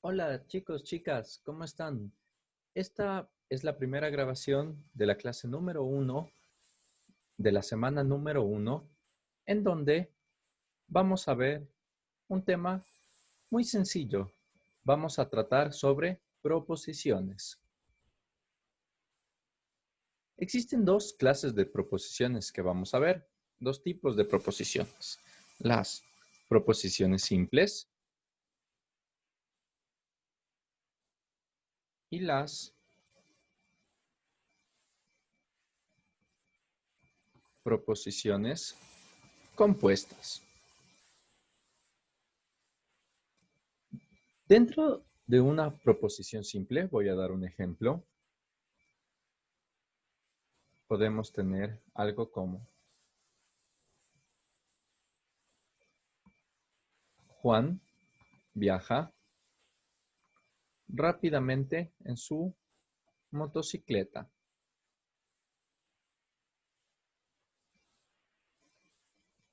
Hola chicos, chicas, ¿cómo están? Esta es la primera grabación de la clase número 1 de la semana número 1, en donde vamos a ver un tema muy sencillo. Vamos a tratar sobre proposiciones. Existen dos clases de proposiciones que vamos a ver, dos tipos de proposiciones. Las proposiciones simples y las proposiciones compuestas. Dentro de una proposición simple, voy a dar un ejemplo, podemos tener algo como Juan viaja rápidamente en su motocicleta.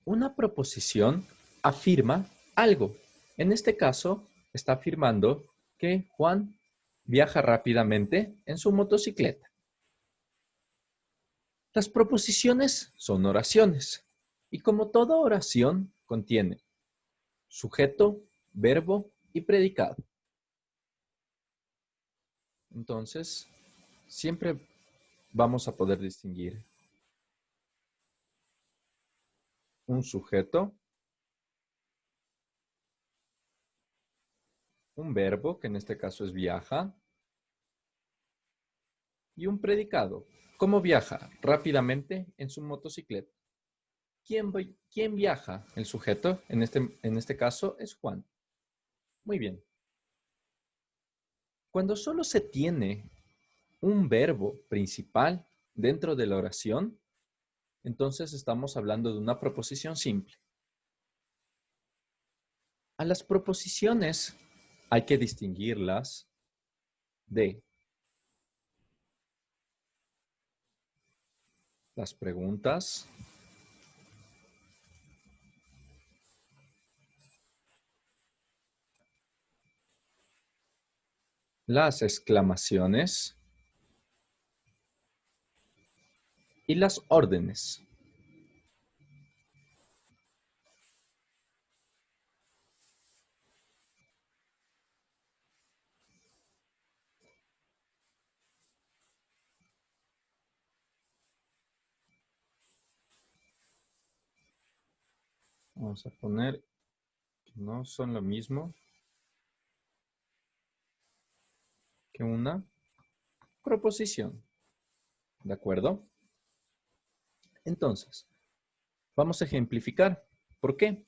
Una proposición afirma algo. En este caso, está afirmando que Juan viaja rápidamente en su motocicleta. Las proposiciones son oraciones y como toda oración contiene sujeto, verbo y predicado. Entonces, siempre vamos a poder distinguir un sujeto, un verbo, que en este caso es viaja, y un predicado. ¿Cómo viaja? Rápidamente en su motocicleta. ¿Quién viaja? El sujeto, en este caso, es Juan. Muy bien. Cuando solo se tiene un verbo principal dentro de la oración, entonces estamos hablando de una proposición simple. A las proposiciones hay que distinguirlas de las preguntas, las exclamaciones y las órdenes. Vamos a poner que no son lo mismo que una proposición. ¿De acuerdo? Entonces, vamos a ejemplificar. ¿Por qué?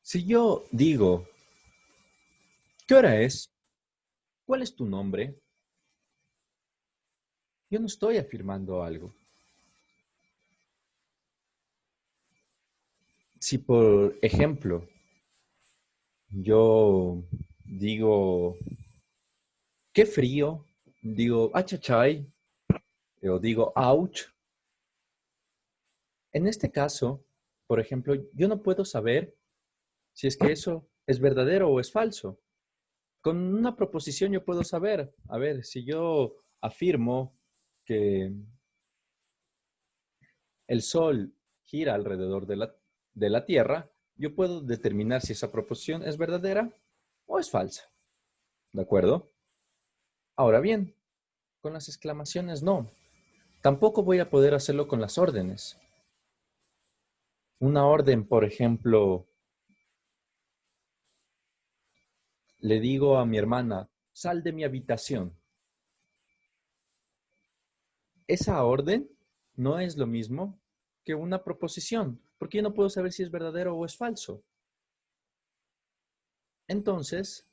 Si yo digo, ¿qué hora es? ¿Cuál es tu nombre? Yo no estoy afirmando algo. Si por ejemplo, yo digo, qué frío, digo, achachay, o digo, ouch. En este caso, por ejemplo, yo no puedo saber si es que eso es verdadero o es falso. Con una proposición yo puedo saber, a ver, si yo afirmo que el Sol gira alrededor de la Tierra, yo puedo determinar si esa proposición es verdadera o es falsa. ¿De acuerdo? Ahora bien, con las exclamaciones no. Tampoco voy a poder hacerlo con las órdenes. Una orden, por ejemplo, le digo a mi hermana, sal de mi habitación. Esa orden no es lo mismo que una proposición, porque yo no puedo saber si es verdadero o es falso. Entonces,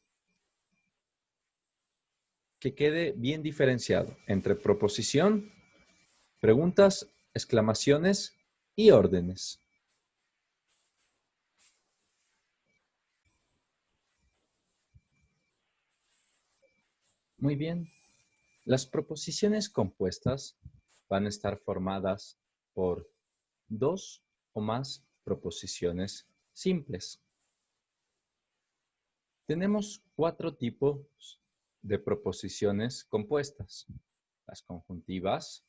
que quede bien diferenciado entre proposición, preguntas, exclamaciones y órdenes. Muy bien. Las proposiciones compuestas van a estar formadas por dos o más proposiciones simples. Tenemos 4 tipos de proposiciones compuestas. Las conjuntivas,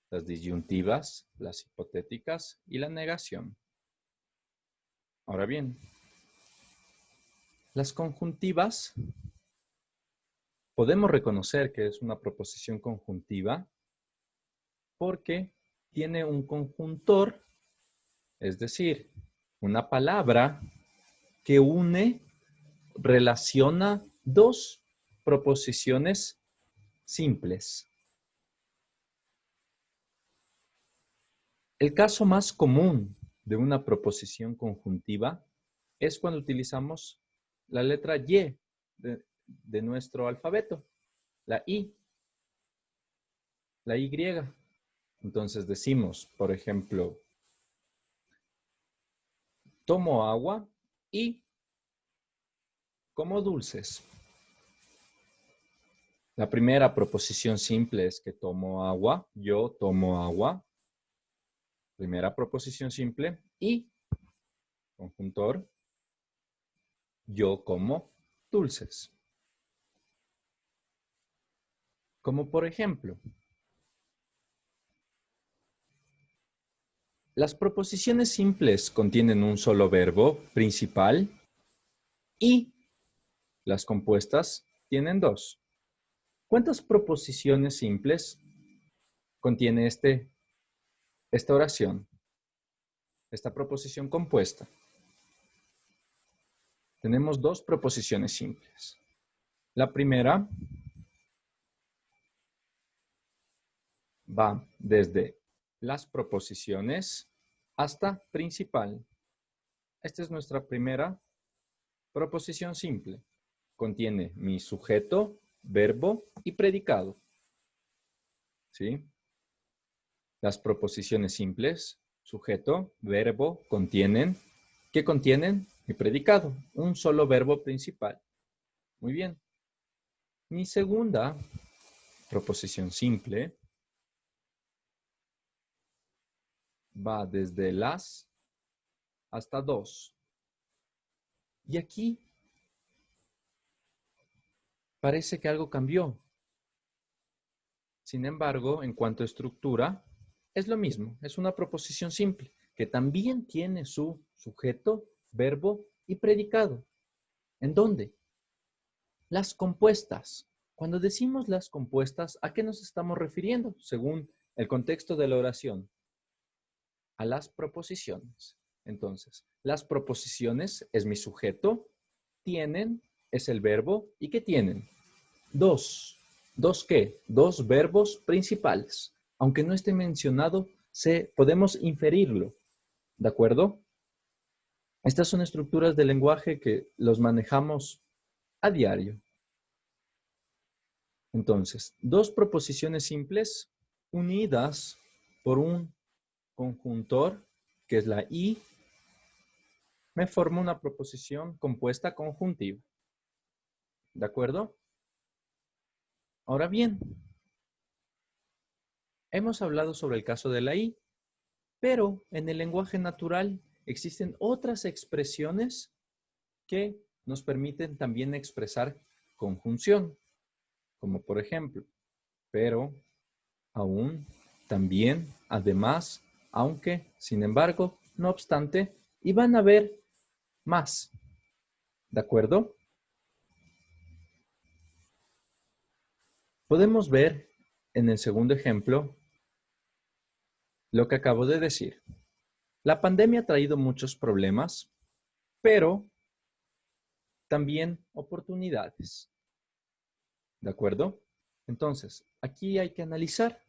las disyuntivas, las hipotéticas y la negación. Ahora bien, las conjuntivas, podemos reconocer que es una proposición conjuntiva porque tiene un conjuntor, es decir, una palabra que relaciona dos proposiciones simples. El caso más común de una proposición conjuntiva es cuando utilizamos la letra Y de nuestro alfabeto, la I, la Y. Entonces decimos, por ejemplo, tomo agua y como dulces. La primera proposición simple es que tomo agua, yo tomo agua. Primera proposición simple y conjuntor, yo como dulces. Como por ejemplo, las proposiciones simples contienen un solo verbo principal y las compuestas tienen 2. ¿Cuántas proposiciones simples contiene esta oración? Esta proposición compuesta. Tenemos 2 proposiciones simples. La primera va desde las proposiciones hasta principal. Esta es nuestra primera proposición simple. Contiene mi sujeto, verbo y predicado. ¿Sí? Las proposiciones simples, sujeto, verbo, contienen. ¿Qué contienen? Mi predicado, un solo verbo principal. Muy bien. Mi segunda proposición simple va desde las hasta 2. Y aquí parece que algo cambió. Sin embargo, en cuanto a estructura, es lo mismo. Es una proposición simple que también tiene su sujeto, verbo y predicado. ¿En dónde? Las compuestas. Cuando decimos las compuestas, ¿a qué nos estamos refiriendo? Según el contexto de la oración. A las proposiciones. Entonces, las proposiciones es mi sujeto, tienen es el verbo y ¿qué tienen? 2. ¿2 qué? 2 verbos principales. Aunque no esté mencionado, podemos inferirlo. ¿De acuerdo? Estas son estructuras de lenguaje que los manejamos a diario. Entonces, 2 proposiciones simples unidas por un conjuntor, que es la I, me forma una proposición compuesta conjuntiva. ¿De acuerdo? Ahora bien, hemos hablado sobre el caso de la I, pero en el lenguaje natural existen otras expresiones que nos permiten también expresar conjunción, como por ejemplo, pero, aún, también, además, aunque, sin embargo, no obstante, y van a haber más. ¿De acuerdo? Podemos ver en el segundo ejemplo lo que acabo de decir. La pandemia ha traído muchos problemas, pero también oportunidades. ¿De acuerdo? Entonces, aquí hay que analizar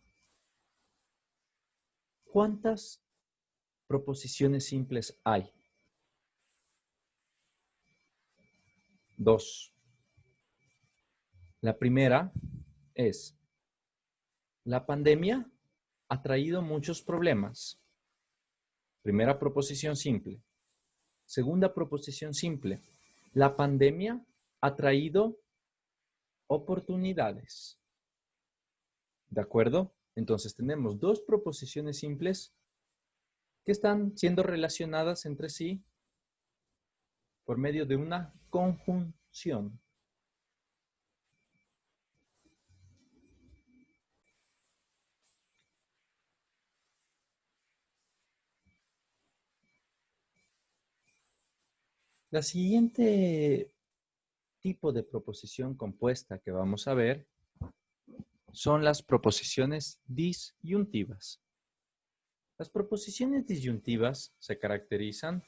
cuántas proposiciones simples hay. 2. La primera es, la pandemia ha traído muchos problemas. Primera proposición simple. Segunda proposición simple. La pandemia ha traído oportunidades. ¿De acuerdo? Entonces tenemos 2 proposiciones simples que están siendo relacionadas entre sí por medio de una conjunción. La siguiente tipo de proposición compuesta que vamos a ver son las proposiciones disyuntivas. Las proposiciones disyuntivas se caracterizan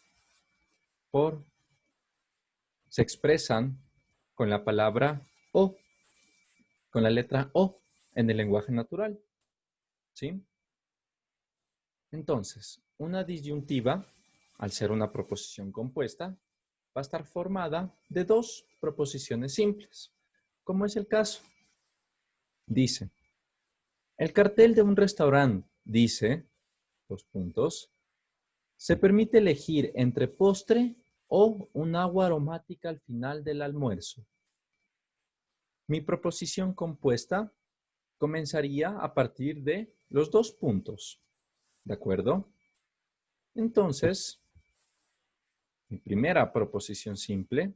se expresan con la palabra o, con la letra o en el lenguaje natural, ¿sí? Entonces, una disyuntiva, al ser una proposición compuesta, va a estar formada de dos proposiciones simples, como es el caso. Dice, el cartel de un restaurante dice, dos puntos, se permite elegir entre postre o un agua aromática al final del almuerzo. Mi proposición compuesta comenzaría a partir de los dos puntos, ¿de acuerdo? Entonces, mi primera proposición simple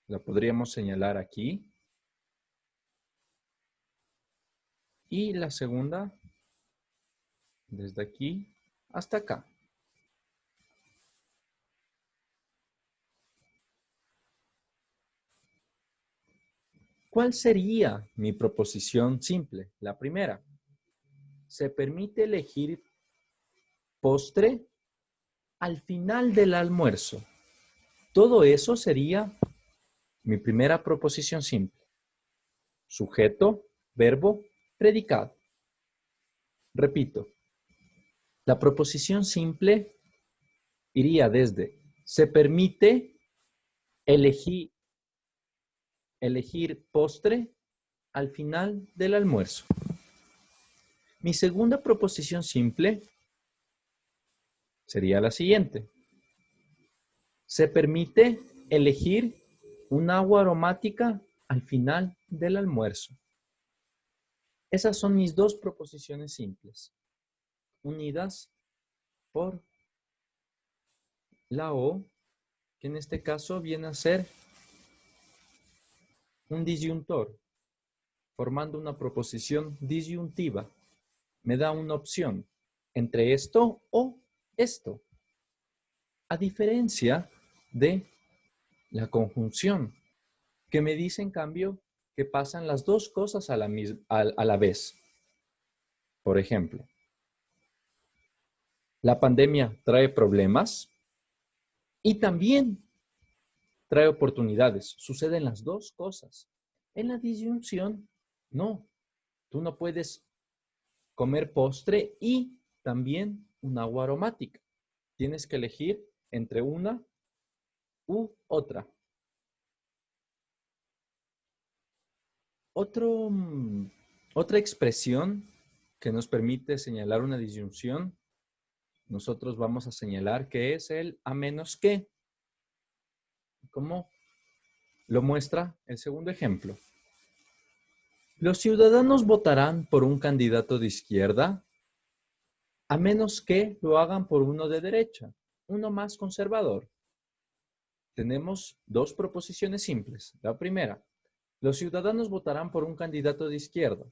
la podríamos señalar aquí. Y la segunda, desde aquí hasta acá. ¿Cuál sería mi proposición simple? La primera. Se permite elegir postre al final del almuerzo. Todo eso sería mi primera proposición simple. Sujeto, verbo, predicado. Repito, la proposición simple iría desde se permite elegir postre al final del almuerzo. Mi segunda proposición simple sería la siguiente. Se permite elegir un agua aromática al final del almuerzo. Esas son mis dos proposiciones simples, unidas por la O, que en este caso viene a ser un disyuntor, formando una proposición disyuntiva. Me da una opción entre esto o esto. A diferencia de la conjunción, que me dice en cambio que pasan las dos cosas a la vez. Por ejemplo, la pandemia trae problemas y también trae oportunidades. Suceden las dos cosas. En la disyunción, no. Tú no puedes comer postre y también un agua aromática. Tienes que elegir entre una u otra. Otra expresión que nos permite señalar una disyunción, nosotros vamos a señalar que es el a menos que. ¿Cómo lo muestra el segundo ejemplo? Los ciudadanos votarán por un candidato de izquierda a menos que lo hagan por uno de derecha, uno más conservador. Tenemos dos proposiciones simples. La primera, los ciudadanos votarán por un candidato de izquierda.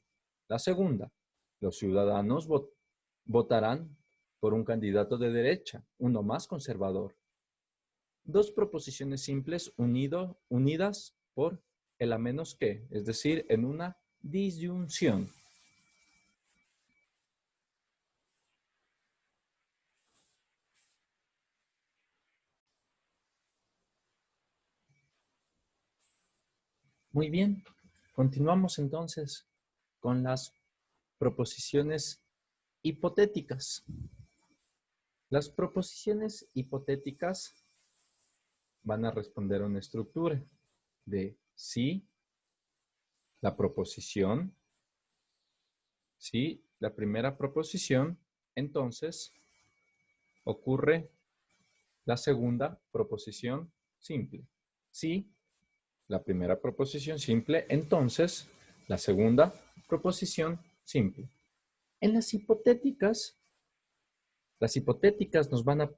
La segunda, los ciudadanos votarán por un candidato de derecha, uno más conservador. Dos proposiciones simples unidas por el a menos que, es decir, en una disyunción. Muy bien, continuamos entonces con las proposiciones hipotéticas. Las proposiciones hipotéticas van a responder a una estructura de sí, la proposición, sí, la primera proposición, entonces ocurre la segunda proposición simple. Sí, la primera proposición simple, entonces la segunda proposición simple. En las hipotéticas nos van a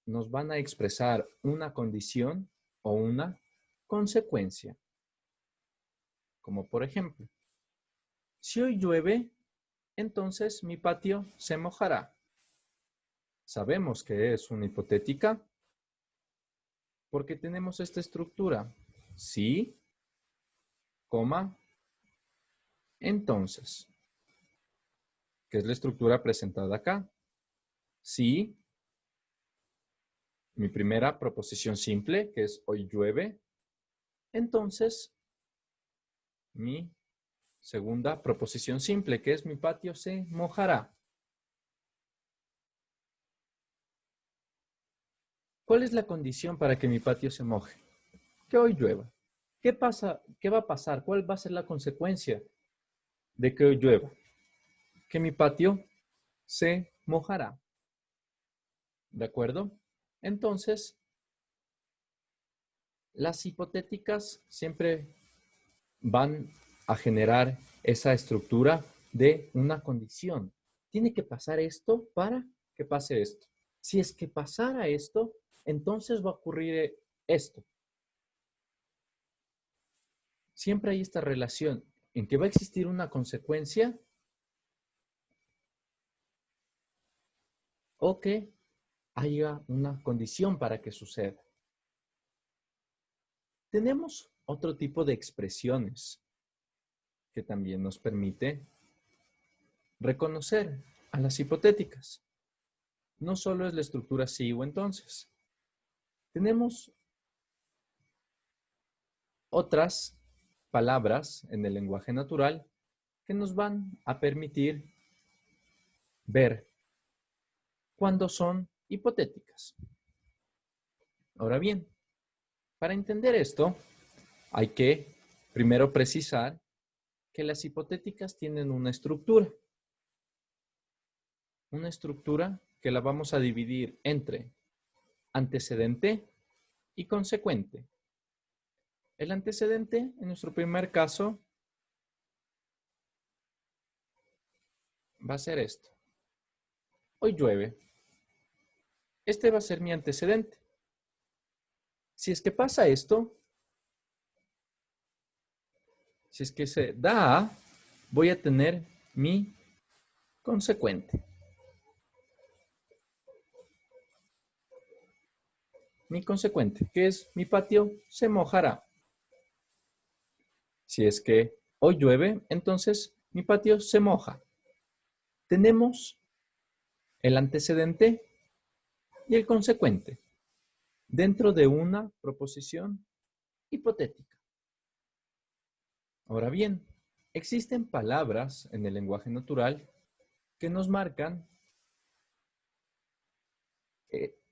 nos van a expresar una condición o una consecuencia. Como por ejemplo, si hoy llueve, entonces mi patio se mojará. Sabemos que es una hipotética porque tenemos esta estructura. Si, coma, entonces, que es la estructura presentada acá. Si, mi primera proposición simple, que es hoy llueve, entonces mi segunda proposición simple, que es mi patio se mojará. ¿Cuál es la condición para que mi patio se moje? Que hoy llueva. ¿Qué pasa? ¿Qué va a pasar? ¿Cuál va a ser la consecuencia de que hoy llueva? Que mi patio se mojará. ¿De acuerdo? Entonces, las hipotéticas siempre van a generar esa estructura de una condición. Tiene que pasar esto para que pase esto. Si es que pasara esto, entonces va a ocurrir esto. Siempre hay esta relación en que va a existir una consecuencia o que haya una condición para que suceda. Tenemos otro tipo de expresiones que también nos permite reconocer a las hipotéticas. No solo es la estructura sí o entonces. Tenemos otras palabras en el lenguaje natural que nos van a permitir ver cuándo son hipotéticas. Ahora bien, para entender esto, hay que primero precisar que las hipotéticas tienen una estructura que la vamos a dividir entre antecedente y consecuente. El antecedente, en nuestro primer caso, va a ser esto. Hoy llueve. Este va a ser mi antecedente. Si es que pasa esto, si es que se da, voy a tener mi consecuente. Mi consecuente, que es mi patio se mojará. Si es que hoy llueve, entonces mi patio se moja. Tenemos el antecedente y el consecuente dentro de una proposición hipotética. Ahora bien, existen palabras en el lenguaje natural que nos marcan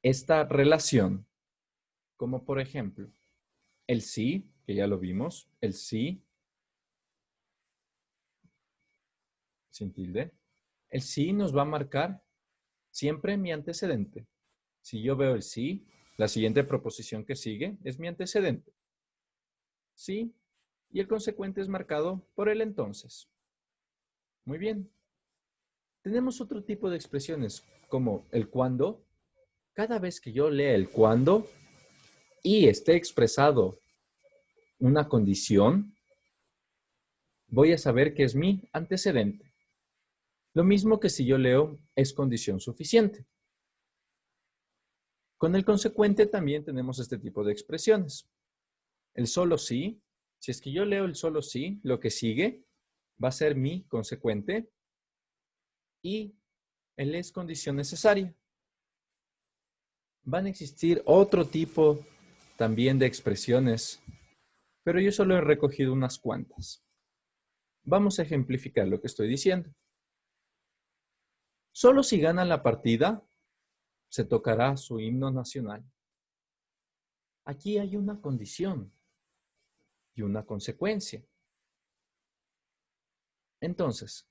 esta relación, como por ejemplo, el sí, que ya lo vimos, el sí, sin tilde. El sí nos va a marcar siempre mi antecedente. Si yo veo el sí, la siguiente proposición que sigue es mi antecedente. Sí, y el consecuente es marcado por el entonces. Muy bien. Tenemos otro tipo de expresiones, como el cuándo. Cada vez que yo lea el cuándo y esté expresado una condición, voy a saber que es mi antecedente. Lo mismo que si yo leo es condición suficiente. Con el consecuente también tenemos este tipo de expresiones. El solo sí, si es que yo leo el solo sí, lo que sigue va a ser mi consecuente y el es condición necesaria. Van a existir otro tipo también de expresiones, pero yo solo he recogido unas cuantas. Vamos a ejemplificar lo que estoy diciendo. Solo si ganan la partida, se tocará su himno nacional. Aquí hay una condición y una consecuencia. Entonces,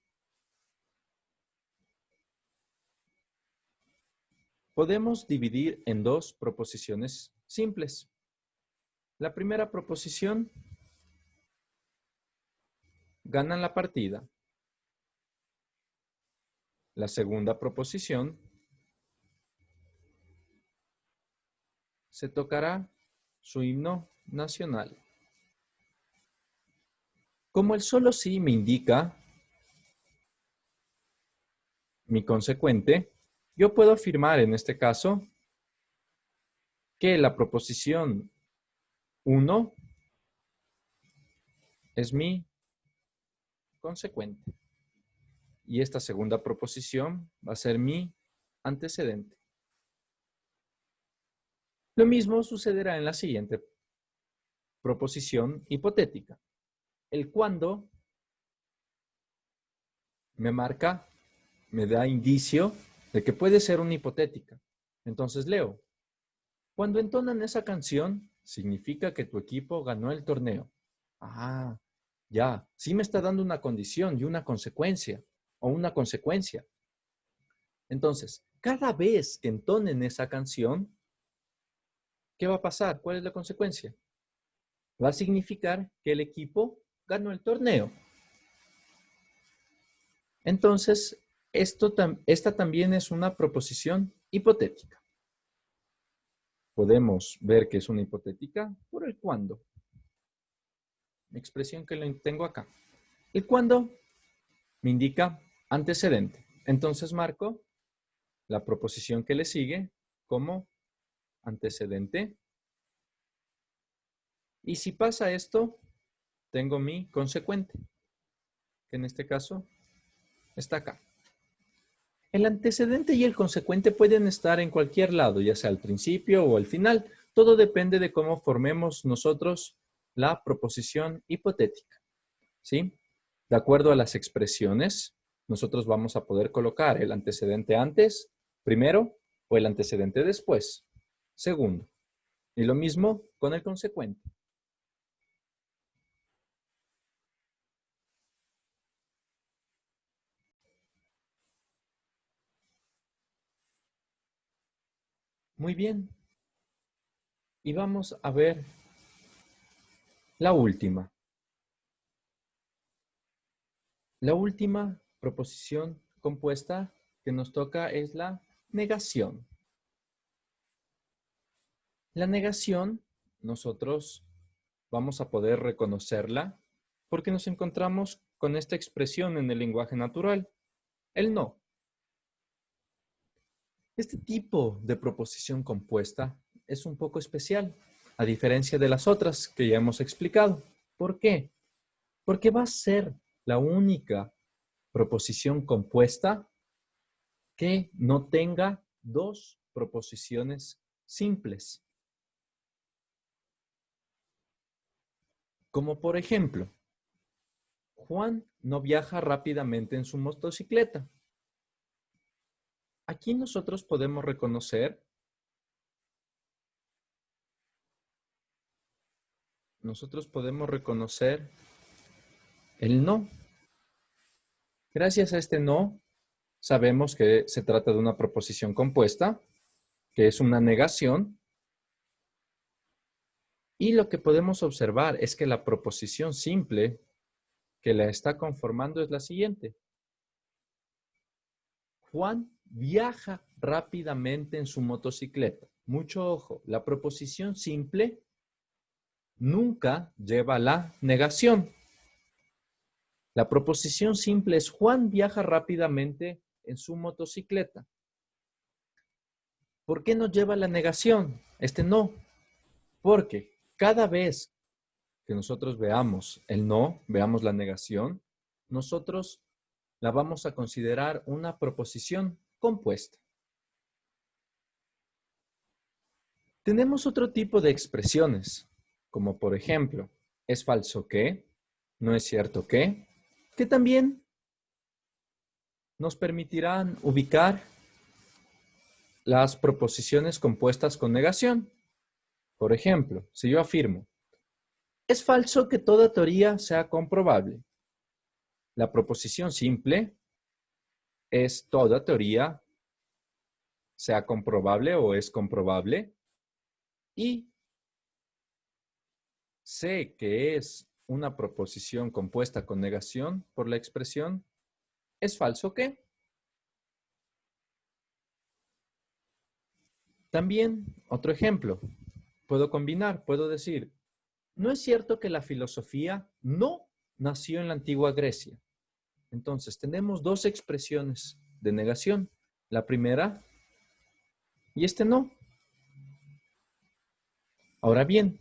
podemos dividir en dos proposiciones simples. La primera proposición, ganan la partida. La segunda proposición, se tocará su himno nacional. Como el solo sí me indica mi consecuente, yo puedo afirmar en este caso que la proposición 1 es mi consecuente. Y esta segunda proposición va a ser mi antecedente. Lo mismo sucederá en la siguiente proposición hipotética. El cuándo me marca, me da indicio de que puede ser una hipotética. Entonces leo, cuando entonan esa canción, significa que tu equipo ganó el torneo. Ah, ya, sí me está dando una condición y una consecuencia, o una consecuencia. Entonces, cada vez que entonen esa canción, ¿qué va a pasar? ¿Cuál es la consecuencia? Va a significar que el equipo ganó el torneo. Entonces, esta también es una proposición hipotética. Podemos ver que es una hipotética por el cuándo. Expresión que tengo acá. El cuándo me indica antecedente. Entonces marco la proposición que le sigue como antecedente. Y si pasa esto, tengo mi consecuente, que en este caso está acá. El antecedente y el consecuente pueden estar en cualquier lado, ya sea al principio o al final. Todo depende de cómo formemos nosotros la proposición hipotética, ¿sí? De acuerdo a las expresiones, nosotros vamos a poder colocar el antecedente antes, primero, o el antecedente después, segundo. Y lo mismo con el consecuente. Muy bien. Y vamos a ver la última. La última proposición compuesta que nos toca es la negación. La negación, nosotros vamos a poder reconocerla porque nos encontramos con esta expresión en el lenguaje natural, el no. Este tipo de proposición compuesta es un poco especial, a diferencia de las otras que ya hemos explicado. ¿Por qué? Porque va a ser la única proposición compuesta que no tenga dos proposiciones simples. Como por ejemplo, Juan no viaja rápidamente en su motocicleta. Aquí nosotros podemos reconocer, el no. Gracias a este no, sabemos que se trata de una proposición compuesta, que es una negación. Y lo que podemos observar es que la proposición simple que la está conformando es la siguiente. Juan viaja rápidamente en su motocicleta. Mucho ojo, la proposición simple nunca lleva la negación. La proposición simple es Juan viaja rápidamente en su motocicleta. ¿Por qué no lleva la negación? No. Porque cada vez que nosotros veamos el no, veamos la negación, nosotros la vamos a considerar una proposición compuesta. Tenemos otro tipo de expresiones, como por ejemplo, es falso que, no es cierto que también nos permitirán ubicar las proposiciones compuestas con negación. Por ejemplo, si yo afirmo, es falso que toda teoría sea comprobable. La proposición simple es toda teoría sea comprobable o es comprobable. Y sé que es una proposición compuesta con negación por la expresión ¿es falso que? También, otro ejemplo. puedo combinar, puedo decir, no es cierto que la filosofía no nació en la antigua Grecia. Entonces, tenemos dos expresiones de negación. La primera y este no. Ahora bien,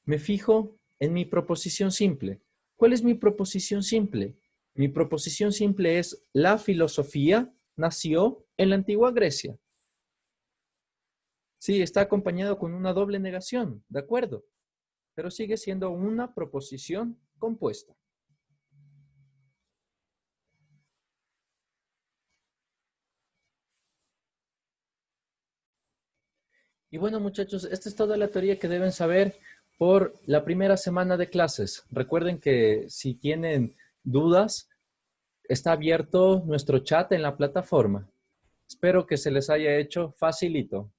me fijo en mi proposición simple. ¿Cuál es mi proposición simple? Mi proposición simple es la filosofía nació en la antigua Grecia. Sí, está acompañado con una doble negación, de acuerdo, pero sigue siendo una proposición compuesta. Y bueno, muchachos, esta es toda la teoría que deben saber por la primera semana de clases. Recuerden que si tienen dudas, está abierto nuestro chat en la plataforma. Espero que se les haya hecho facilito.